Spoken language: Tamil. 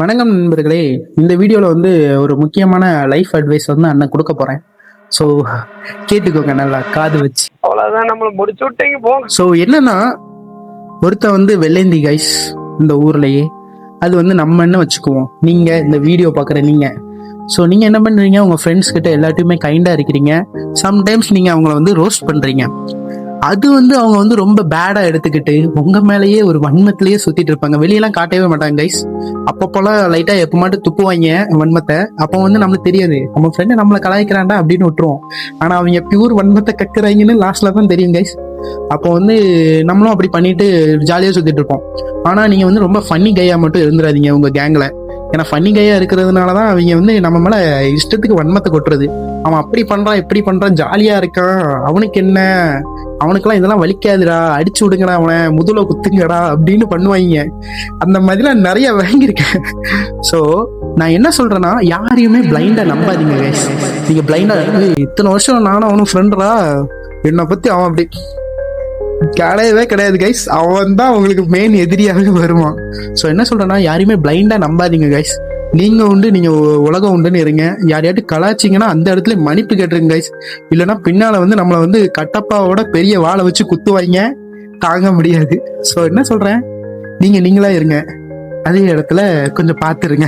வணக்கம் நண்பர்களே. இந்த வீடியோவில் வந்து ஒரு முக்கியமான லைஃப் அட்வைஸ் வந்து அண்ணன் கொடுக்க போகிறேன். ஸோ கேட்டுக்கோங்க நல்லா காது வச்சு. அவ்வளவுதான், நம்மள முடிச்சு விட்டீங்க போங்க. ஸோ என்னன்னா, ஒருத்த வந்து வெள்ளேந்தி கைஸ் இந்த ஊர்லயே. அது வந்து நம்ம என்ன வச்சுக்குவோம், நீங்கள் இந்த வீடியோ பார்க்குற நீங்கள். ஸோ நீங்கள் என்ன பண்ணுறீங்க, உங்கள் ஃப்ரெண்ட்ஸ் கிட்ட எல்லாத்தையுமே கைண்டாக இருக்கிறீங்க. சம்டைம்ஸ் நீங்கள் அவங்கள வந்து ரோஸ்ட் பண்ணுறீங்க. அது வந்து அவங்க வந்து ரொம்ப பேடா எடுத்துக்கிட்டு உங்க மேலேயே ஒரு வன்மத்திலேயே சுத்திட்டு இருப்பாங்க. வெளியெல்லாம் காட்டவே மாட்டாங்க கைஸ். அப்பப்போலாம் லைட்டா எப்ப மட்டும் துப்புவாங்க வன்மத்தை. அப்போ வந்து நம்மளுக்கு தெரியாது, நம்ம ஃப்ரெண்டு நம்மளை கலாய்க்கிறாண்டா அப்படின்னு விட்டுருவோம். ஆனா அவங்க பியூர் வன்மத்தை கக்குறாங்கன்னு லாஸ்ட்ல தான் தெரியும் கைஸ். அப்போ வந்து நம்மளும் அப்படி பண்ணிட்டு ஜாலியா சுத்திட்டு இருப்போம். ஆனா நீங்க வந்து ரொம்ப ஃபன்னி கையா மட்டும் இருந்துடாதீங்க உங்க கேங்ல. ஏன்னா ஃபன்னி கையா இருக்கிறதுனாலதான் அவங்க வந்து நம்ம மேல இஷ்டத்துக்கு வன்மத்தை கொட்டுறது. அவன் அப்படி பண்றான் இப்படி பண்றான், ஜாலியா இருக்கான், அவனுக்கு என்ன, அவனுக்கெல்லாம் இதெல்லாம் வலிக்காதுடா, அடிச்சு விடுங்கடா, அவனை முதுல குத்துங்கடா அப்படின்னு பண்ணுவாங்க. அந்த மாதிரிலாம் நிறைய வாங்கியிருக்கேன். ஸோ நான் என்ன சொல்றேன்னா, யாரையுமே பிளைண்டா நம்பாதீங்க கைஸ். நீங்க பிளைண்டா இத்தனை வருஷம் நானும் அவனும் ஃப்ரெண்டரா, என்னை பத்தி அவன் அப்படி கிடையவே கிடையாது கைஸ். அவன் தான் உங்களுக்கு மெயின் எதிரியாகவே வருவான். ஸோ என்ன சொல்றேன்னா, யாரையுமே பிளைண்டா நம்பாதீங்க கைஸ். நீங்க உண்டு, நீங்க உலகம் உண்டுன்னு இருங்க. யாரையாட்டு கலாச்சிங்கன்னா அந்த இடத்துல மன்னிப்பு கேட்டுருங்க கைஸ். இல்லைன்னா பின்னால வந்து நம்மளை வந்து கட்டப்பாவோட பெரிய வாழை வச்சு குத்துவாங்க, தாங்க முடியாது. ஸோ என்ன சொல்றேன், நீங்களா இருங்க, அதே இடத்துல கொஞ்சம் பார்த்துருங்க.